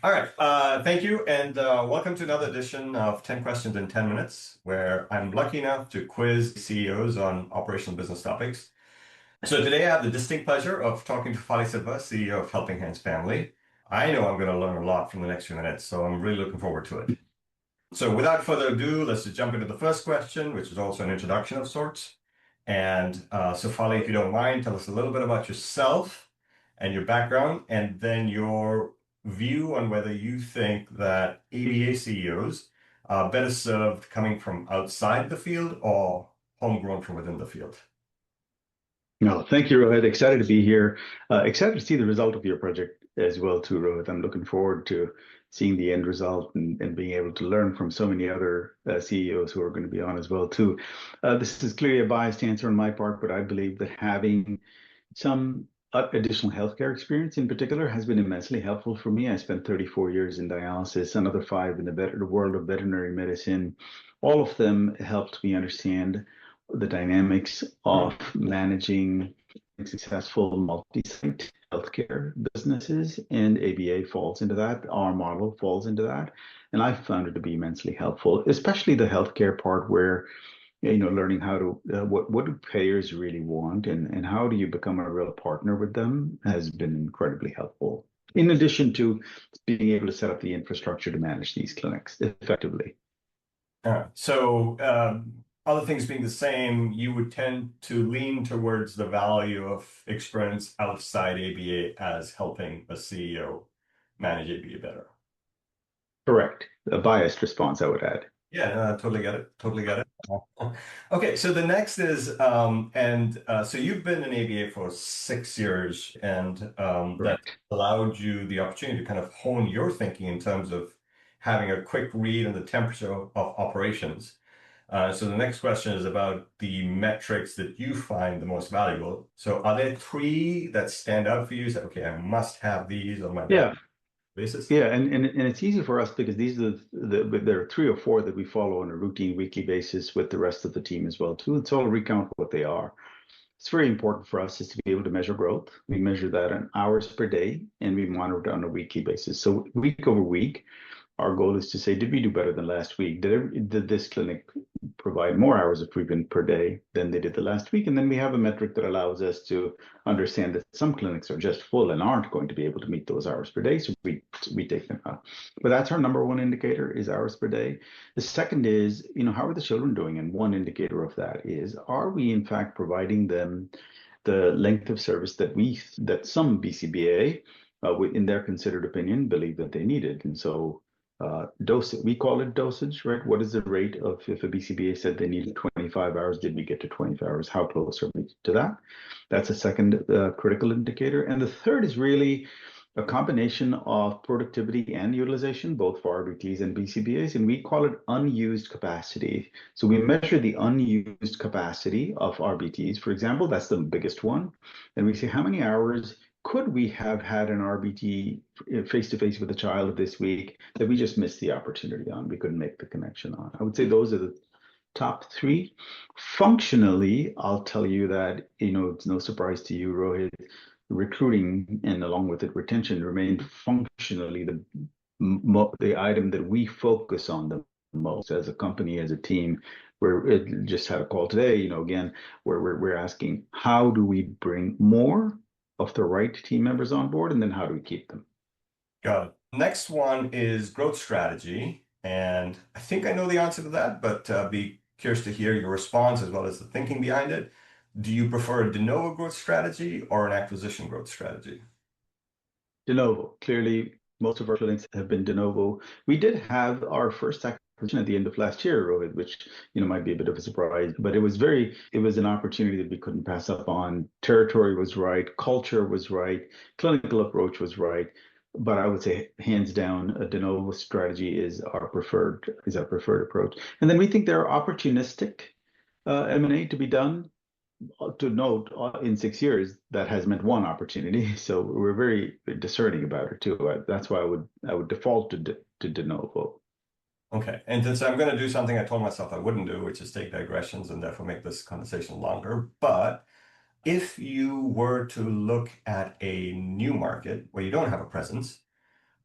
All right. Thank you, and welcome to another edition of 10 Questions in 10 Minutes, where I'm lucky enough to quiz CEOs on operational business topics. So today I have the distinct pleasure of talking to Fali Sidhva, CEO of Helping Hands Family. I know I'm going to learn a lot from the next few minutes, so I'm really looking forward to it. So without further ado, let's just jump into the first question, which is also an introduction of sorts. And so Fali, if you don't mind, tell us a little bit about yourself and your background, and then your view on whether you think that ABA CEOs are better served coming from outside the field or homegrown from within the field. No, thank you, Rohit. Excited to be here. Excited to see the result of your project as well, too, Rohit. I'm looking forward to seeing the end result and being able to learn from so many other CEOs who are going to be on as well, too. This is clearly a biased answer on my part, but I believe that having some additional healthcare experience in particular has been immensely helpful for me. I spent 34 years in dialysis, another 5 in the world of veterinary medicine. All of them helped me understand the dynamics of managing successful multi-site healthcare businesses, and ABA falls into that. Our model falls into that, and I found it to be immensely helpful, especially the healthcare part where learning how to what do payers really want, and how do you become a real partner with them has been incredibly helpful. In addition to being able to set up the infrastructure to manage these clinics effectively. Other things being the same, you would tend to lean towards the value of experience outside ABA as helping a CEO manage ABA better. Correct. A biased response, I would add. Yeah, no, I totally get it. Totally get it. Okay, so the next is, so you've been in ABA for 6 years, and that Correct. allowed you the opportunity to kind of hone your thinking in terms of having a quick read on the temperature of operations. So the next question is about the metrics that you find the most valuable. So are there three that stand out for you? Say, okay, I must have these on my Yeah. basis. Yeah, and it's easy for us because these are there are 3 or 4 that we follow on a routine weekly basis with the rest of the team as well too. And so I'll recount what they are. It's very important for us is to be able to measure growth. We measure that in hours per day, and we monitor it on a weekly basis. So week over week, our goal is to say, did we do better than last week? Did this clinic provide more hours of treatment per day than they did the last week? And then we have a metric that allows us to understand that some clinics are just full and aren't going to be able to meet those hours per day. So we take them out. But that's our number one indicator is hours per day. The second is, how are the children doing? And one indicator of that is, are we in fact providing them the length of service that some BCBA, in their considered opinion, believe that they needed? And so we call it dosage, right? What is the rate of, if a BCBA said they needed 25 hours, did we get to 25 hours? How close are we to that? That's a second critical indicator. And the third is really a combination of productivity and utilization, both for RBTs and BCBAs, and we call it unused capacity. So we measure the unused capacity of RBTs, for example, that's the biggest one. And we say, how many hours could we have had an RBT face to face with a child this week that we just missed the opportunity on? We couldn't make the connection on. I would say those are the top 3. Functionally, I'll tell you that, it's no surprise to you, Rohit, recruiting and along with it, retention remained functionally the item that we focus on the most as a company, as a team. We're just had a call today, again, where we're asking, how do we bring more of the right team members on board, and then how do we keep them? Got it. Next one is growth strategy. And I think I know the answer to that, but be curious to hear your response as well as the thinking behind it. Do you prefer a de novo growth strategy or an acquisition growth strategy? De novo. Clearly, most of our clinics have been de novo. We did have our first acquisition at the end of last year, Rohit, which might be a bit of a surprise, but it was an opportunity that we couldn't pass up on. Territory was right, culture was right, clinical approach was right. But I would say hands down, a de novo strategy is our preferred approach. And then we think there are opportunistic M&A to be done. To note, in 6 years, that has meant one opportunity. So we're very discerning about it too. That's why I would default to de novo. Okay. And since I'm going to do something I told myself I wouldn't do, which is take digressions and therefore make this conversation longer. But if you were to look at a new market where you don't have a presence,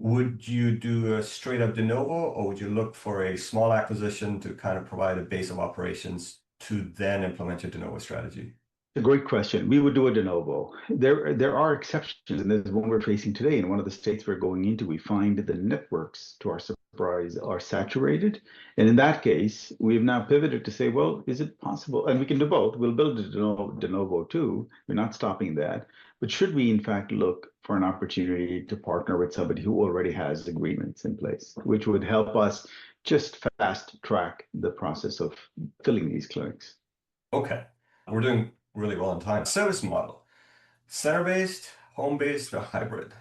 would you do a straight up de novo, or would you look for a small acquisition to kind of provide a base of operations to then implement your de novo strategy? A great question. We would do a de novo. There are exceptions, and there's one we're facing today in one of the states we're going into. We find the networks, to our surprise, are saturated, and in that case, we've now pivoted to say, well, is it possible? And we can do both. We'll build a de novo too. We're not stopping that, but should we in fact look for an opportunity to partner with somebody who already has agreements in place, which would help us just fast track the process of filling these clinics? Okay, we're doing really well on time. Service model, center-based, home-based, or hybrid?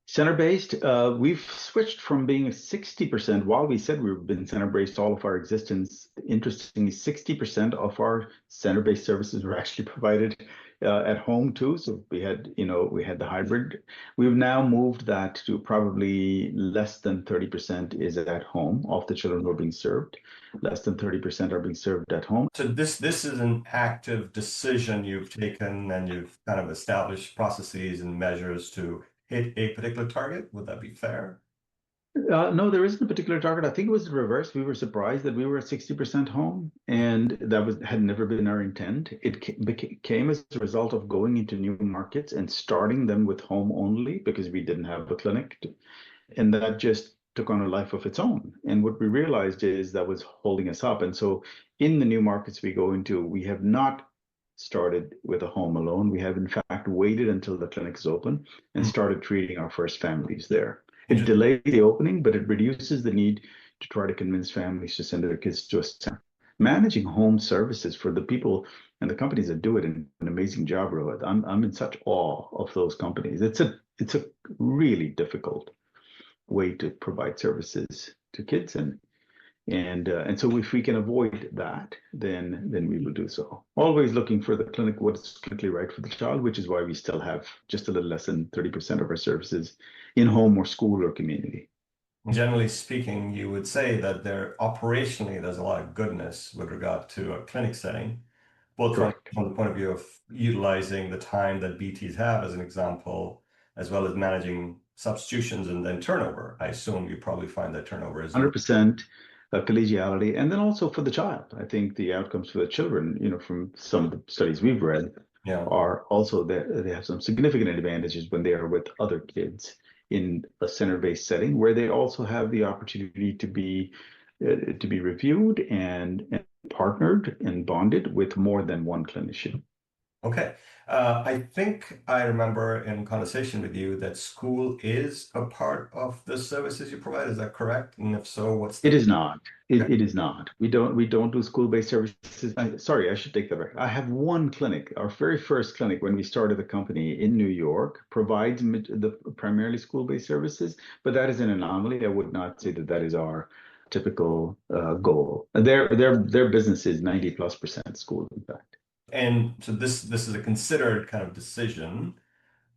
Center-based, we've switched from being 60%, while we said we've been center-based all of our existence. Interestingly, 60% of our center-based services were actually provided at home too. So we had the hybrid. We've now moved that to probably less than 30% is at home of the children who are being served. Less than 30% are being served at home. So this is an active decision you've taken, and you've kind of established processes and measures to hit a particular target. Would that be fair? No, there isn't a particular target. I think it was the reverse. We were surprised that we were at 60% home, and that had never been our intent. It came as a result of going into new markets and starting them with home only because we didn't have a clinic, and that just took on a life of its own. And what we realized is that was holding us up. And so in the new markets we go into, we have not started with a home alone. We have in fact waited until the clinic is open and started treating our first families there. It delays the opening, but it reduces the need to try to convince families to send their kids to a center. Managing home services for the people and the companies that do it in an amazing job, Rohit. I'm in such awe of those companies. It's a really difficult way to provide services to kids, and so if we can avoid that, then we will do so. Always looking for the clinic, what's clinically right for the child, which is why we still have just a little less than 30% of our services in home or school or community. Generally speaking, you would say that operationally there's a lot of goodness with regard to a clinic setting, both from the point of view of utilizing the time that BTs have, as an example, as well as managing substitutions and then turnover. I assume you probably find that turnover is 100% collegiality, and then also for the child. I think the outcomes for the children, from some of the studies we've read, are also that they have some significant advantages when they are with other kids in a center-based setting, where they also have the opportunity to be reviewed and partnered and bonded with more than one clinician. Okay. I think I remember in conversation with you that school is a part of the services you provide. Is that correct? And if so, what's the... It is not. It is not. We don't do school-based services. Sorry, I should take that back. I have one clinic. Our very first clinic when we started the company in New York provides the primarily school-based services, but that is an anomaly. I would not say that is our typical goal. Their business is 90+% school, in fact. And so this is a considered kind of decision.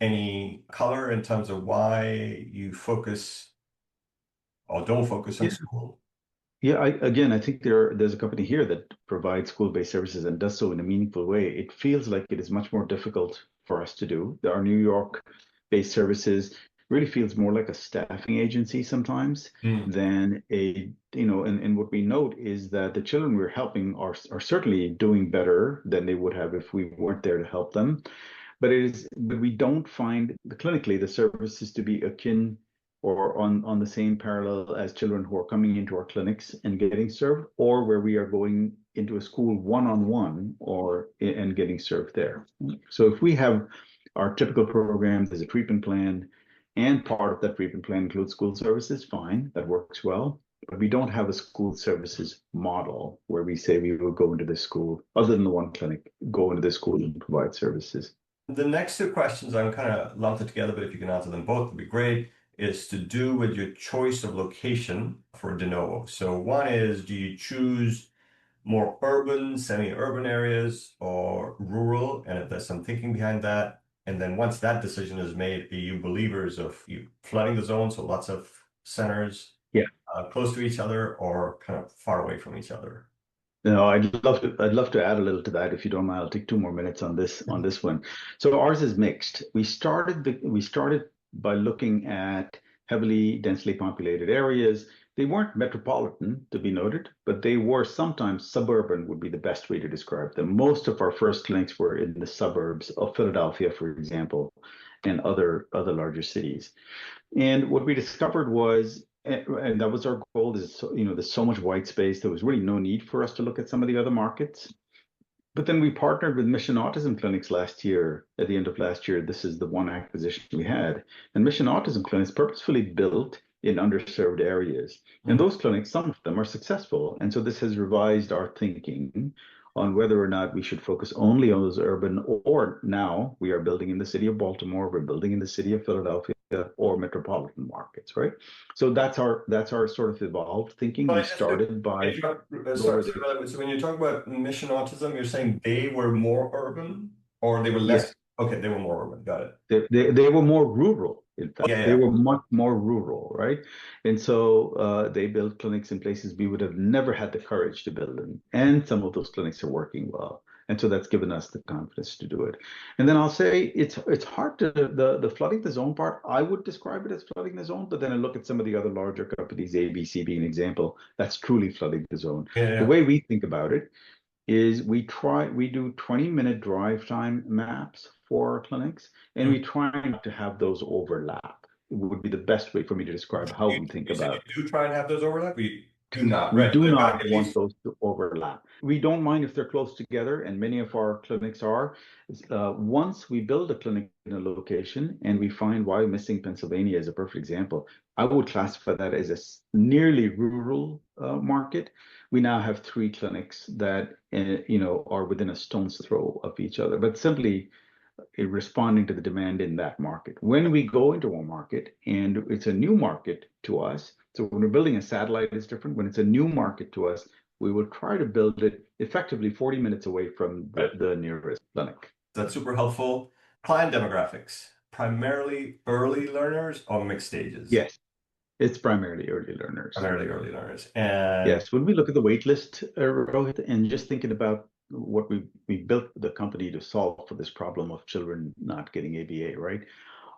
Any color in terms of why you focus or don't focus on school? Yeah, I think there's a company here that provides school-based services and does so in a meaningful way. It feels like it is much more difficult for us to do. Our New York-based services really feels more like a staffing agency sometimes than and what we note is that the children we're helping are certainly doing better than they would have if we weren't there to help them. But we don't find clinically the services to be akin or on the same parallel as children who are coming into our clinics and getting served, or where we are going into a school one-on-one and getting served there. So if we have our typical program, there's a treatment plan, and part of that treatment plan includes school services, fine, that works well. But we don't have a school services model where we say we will go into this school, other than the one clinic, go into this school and provide services. The next two questions I'm kind of lumped it together, but if you can answer them both, would be great, is to do with your choice of location for de novo. So one is, do you choose more urban, semi-urban areas or rural? And if there's some thinking behind that. And then once that decision is made, are you believers of you flooding the zone, so lots of centers close to each other or kind of far away from each other? No, I'd love to add a little to that if you don't mind. I'll take 2 more minutes on this one. So ours is mixed. We started by looking at heavily densely populated areas. They weren't metropolitan, to be noted, but they were sometimes suburban, would be the best way to describe them. Most of our first clinics were in the suburbs of Philadelphia, for example, and other larger cities. And what we discovered was, and that was our goal, is, there's so much white space. There was really no need for us to look at some of the other markets. But then we partnered with Mission Autism Clinics last year, at the end of last year. This is the one acquisition we had. And Mission Autism Clinics purposefully built in underserved areas. And those clinics, some of them are successful. And so this has revised our thinking on whether or not we should focus only on those urban, or now we are building in the city of Baltimore, we're building in the city of Philadelphia, or metropolitan markets, right? So that's our sort of evolved thinking. But We just to started by sorry, so when you talk about Mission Autism, you're saying they were more urban or they were less? Yes. Okay, they were more urban. Got it. They were more rural, in fact. Yeah, They yeah. were much more rural, right? And so they built clinics in places we would have never had the courage to build in. And some of those clinics are working well. And so that's given us the confidence to do it. And then I'll say it's hard to the flooding the zone part. I would describe it as flooding the zone, but then I look at some of the other larger companies, ABC being an example, that's truly flooding the zone. Yeah, The yeah. way we think about it is we do 20-minute drive time maps for our clinics, and we try not to have those overlap. It would be the best way for me to describe how we think You said about it. you do try and have those overlap? We do not, We right? do They've got not at want least. those to overlap. We don't mind if they're close together, and many of our clinics are. Once we build a clinic in a location and we find why missing Pennsylvania is a perfect example, I would classify that as a nearly rural market. We now have 3 clinics that are within a stone's throw of each other, but simply responding to the demand in that market. When we go into a market and it's a new market to us, so when we're building a satellite, it's different. When it's a new market to us, we will try to build it effectively 40 minutes away from the nearest clinic. That's super helpful. Client demographics, primarily early learners or mixed stages? Yes, it's primarily early learners. Primarily early learners. And yes, when we look at the wait list, Rohit, and just thinking about what we built the company to solve for this problem of children not getting ABA, right?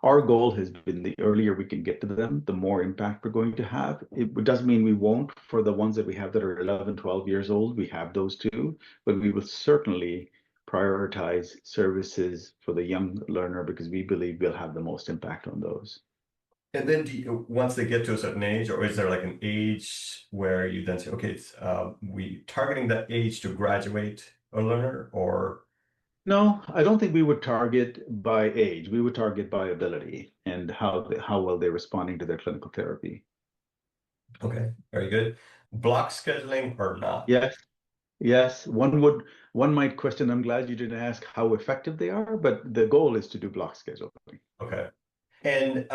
Our goal has been the earlier we can get to them, the more impact we're going to have. It doesn't mean we won't for the ones that we have that are 11, 12 years old. We have those too, but we will certainly prioritize services for the young learner because we believe we'll have the most impact on those. And then once they get to a certain age, or is there like an age where you then say, okay, it's we targeting that age to graduate a learner, or? No, I don't think we would target by age. We would target by ability and how well they're responding to their clinical therapy. Okay, very good. Block scheduling or not? Yes, yes. One might question. I'm glad you didn't ask how effective they are, but the goal is to do block scheduling. Okay. And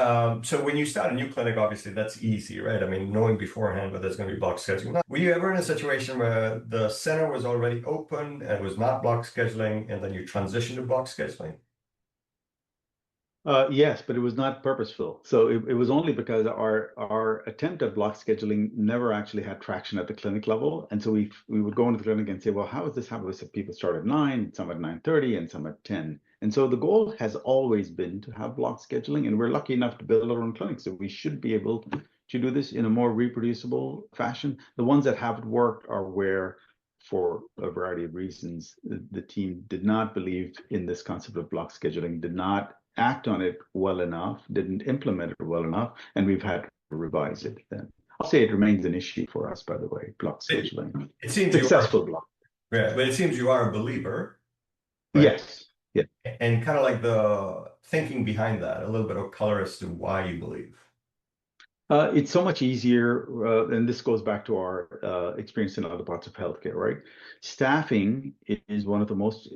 so when you start a new clinic, obviously that's easy, right? I mean, knowing beforehand whether there's going to be block scheduling. Were you ever in a situation where the center was already open and was not block scheduling, and then you transitioned to block scheduling? Yes, but it was not purposeful. So it was only because our attempt at block scheduling never actually had traction at the clinic level. And so we would go into the clinic and say, well, how is this happening? So people start at 9, some at 9:30, and some at 10. And so the goal has always been to have block scheduling, and we're lucky enough to build our own clinic. So we should be able to do this in a more reproducible fashion. The ones that haven't worked are where, for a variety of reasons, the team did not believe in this concept of block scheduling, did not act on it well enough, didn't implement it well enough, and we've had to revise it then. I'll say it remains an issue for us, by the way, block scheduling. It seems successful block. Yeah, but it seems you are a believer, right? Yes. Yeah. And kind of like the thinking behind that, a little bit of color as to why you believe. It's so much easier, and this goes back to our experience in other parts of healthcare, right? Staffing is one of the most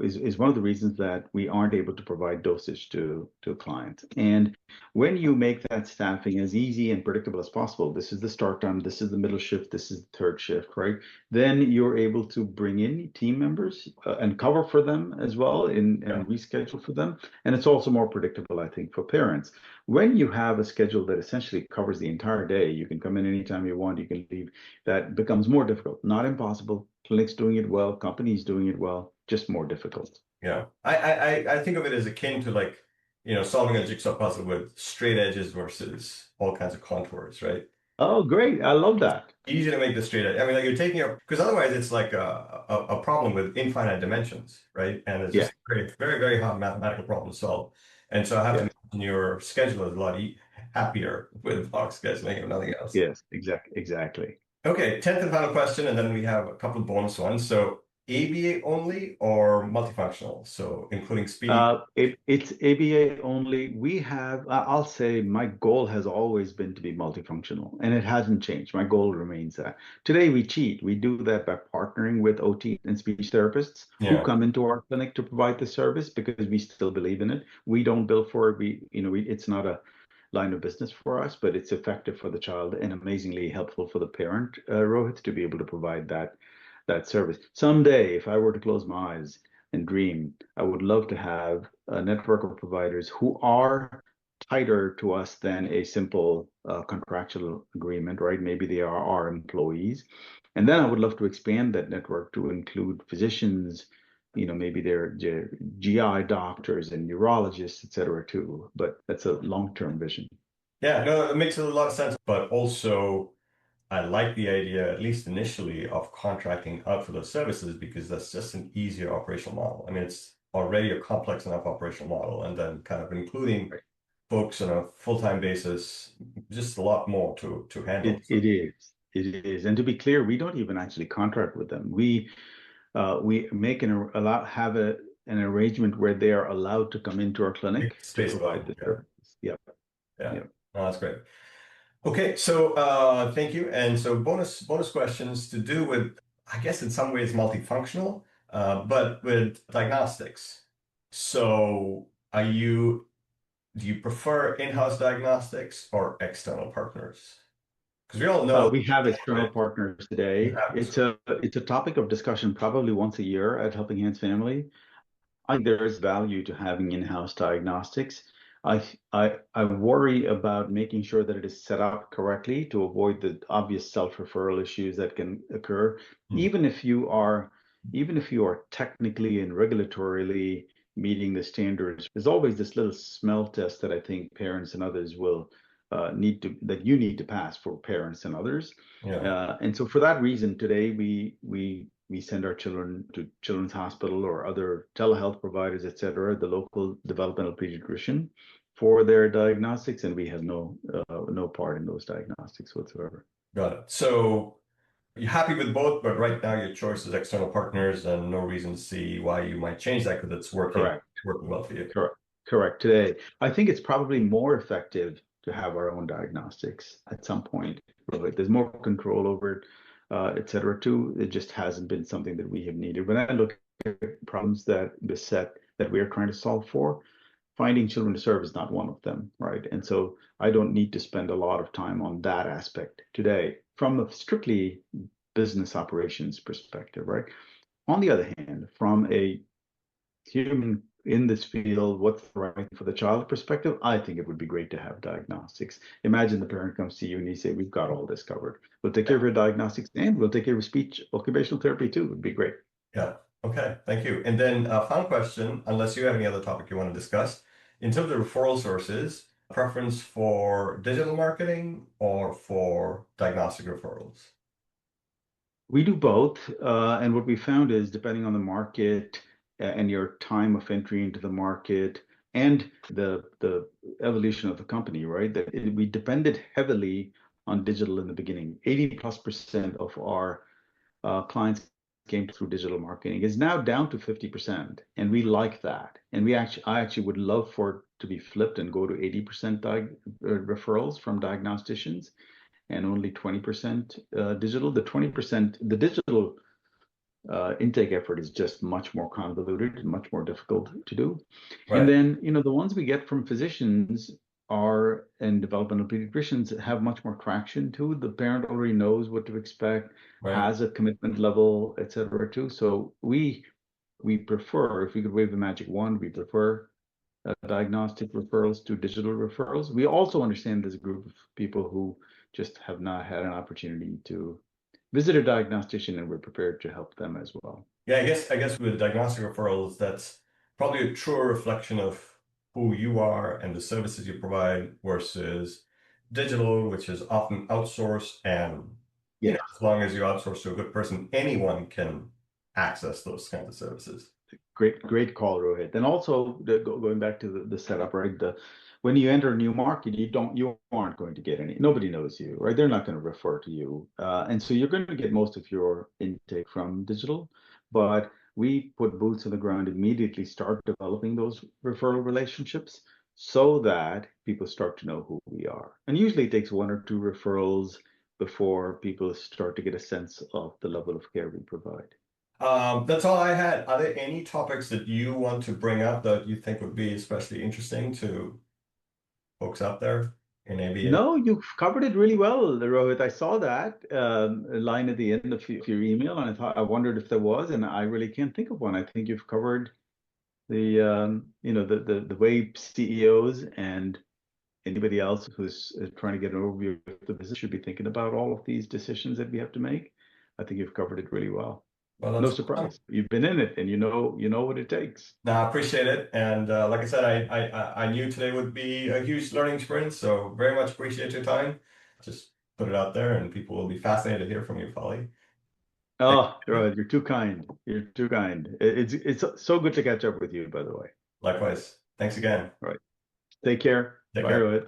is one of the reasons that we aren't able to provide dosage to clients. And when you make that staffing as easy and predictable as possible, this is the start time, this is the middle shift, this is the third shift, right? Then you're able to bring in team members and cover for them as well and reschedule for them. And it's also more predictable, I think, for parents. When you have a schedule that essentially covers the entire day, you can come in anytime you want, you can leave, that becomes more difficult. Not impossible. Clinics doing it well, companies doing it well, just more difficult. Yeah. I think of it as akin to like solving a jigsaw puzzle with straight edges versus all kinds of contours, right? Oh, great. I love that. Easy to make the straight edge. I mean, like you're taking up because otherwise it's like a problem with infinite dimensions, right? And it's Yeah. just very, very, very hard mathematical problem to solve. And so I have to Yes. imagine your schedule is a lot happier with block scheduling if nothing else. Yes. Exactly. Okay, 10th and final question, and then we have a couple of bonus ones. So ABA only or multifunctional? So including speech. It's ABA only. We have, I'll say my goal has always been to be multifunctional, and it hasn't changed. My goal remains that. Today we cheat. We do that by partnering with OT and speech therapists who Yeah. come into our clinic to provide the service because we still believe in it. We don't bill for it. It's not a line of business for us, but it's effective for the child and amazingly helpful for the parent, Rohit, to be able to provide that service. Someday, if I were to close my eyes and dream, I would love to have a network of providers who are tighter to us than a simple contractual agreement, right? Maybe they are our employees. And then I would love to expand that network to include physicians, maybe they're GI doctors and neurologists, et cetera, too. But that's a long-term vision. Yeah, no, it makes a lot of sense, but also I like the idea, at least initially, of contracting out for those services because that's just an easier operational model. I mean, it's already a complex enough operational model, and then kind of including Right. folks on a full-time basis, just a lot more to handle. It, it is. It is. And to be clear, we don't even actually contract with them. We make an arrangement where they are allowed to come into our clinic to Space provide available. the Yeah. services. Yeah, Yeah. yeah. No, that's great. Okay, so thank you. And so bonus questions to do with, I guess in some ways multifunctional, but with diagnostics. So do you prefer in-house diagnostics or external partners? Because we all know We have external partners you today. have this. It's a topic of discussion probably once a year at Helping Hands Family. I think there is value to having in-house diagnostics. I worry about making sure that it is set up correctly to avoid the obvious self-referral issues that can occur, Hmm. even if you are even if you are technically and regulatorily meeting the standards. There's always this little smell test that I think parents and others will that you need to pass for parents and others. Yeah, And so for that reason, today we send our children to Children's Hospital or other telehealth providers, et cetera, the local developmental pediatrician for their diagnostics, and we have no part in those diagnostics whatsoever. got it. So you're happy with both, but right now your choice is external partners, and no reason to see why you might change that because it's Correct. working well for you. Correct. Correct. Today, I think it's probably more effective to have our own diagnostics at some point. Really. There's more control over it, et cetera, too. It just hasn't been something that we have needed. When I look at problems that beset that we are trying to solve for, finding children to serve is not one of them, right? And so I don't need to spend a lot of time on that aspect today from a strictly business operations perspective, right? On the other hand, from a human in this field, what's the right thing for the child perspective, I think it would be great to have diagnostics. Imagine the parent comes to you and you say, we've got all this covered. We'll take care of your diagnostics and we'll take care of speech occupational therapy too. It would be great. Yeah. Okay. Thank you. And then final question, unless you have any other topic you want to discuss, in terms of referral sources, preference for digital marketing or for diagnostic referrals? We do both. And what we found is depending on the market and your time of entry into the market and the evolution of the company, right? We depended heavily on digital in the beginning. 80+% of our clients came through digital marketing. Is now down to 50%, and we like that. And I actually would love for it to be flipped and go to 80% referrals from diagnosticians and only 20% digital. The digital intake effort is just much more convoluted and much more difficult to do. And Right. then, the ones we get from physicians are and developmental pediatricians have much more traction too. The parent already knows what to expect, Right. has a commitment level, et cetera, too. So we prefer, if we could wave the magic wand, we prefer diagnostic referrals to digital referrals. We also understand there's a group of people who just have not had an opportunity to visit a diagnostician, and we're prepared to help them as well. Yeah, I guess with diagnostic referrals, that's probably a truer reflection of who you are and the services you provide versus digital, which is often outsourced. And, Yeah. as long as you outsource to a good person, anyone can access those kinds of services. Great call, Rohit. And also going back to the setup, right? When you enter a new market, you aren't going to get nobody knows you, right? They're not going to refer to you, and so you're going to get most of your intake from digital. But we put boots on the ground immediately, start developing those referral relationships so that people start to know who we are. And usually it takes one or two referrals before people start to get a sense of the level of care we provide. That's all I had. Are there any topics that you want to bring up that you think would be especially interesting to folks out there in ABA? No, you've covered it really well, Rohit. I saw that line at the end of your email, and I wondered if there was, and I really can't think of one. I think you've covered the way CEOs and anybody else who's trying to get an overview of the business should be thinking about all of these decisions that we have to make. I think you've covered it really well. Well, No that's awesome. surprise. You've been in it, and you know what it takes. No, I appreciate it. And like I said, I knew today would be a huge learning experience. So very much appreciate your time. Just put it out there, and people will be fascinated to hear from you, Fali. Thank Oh, you. Rohit, you're too kind. You're too kind. It's so good to catch up with you, by the way. Likewise. Thanks again. All right. Take care. Take Bye, care. Rohit.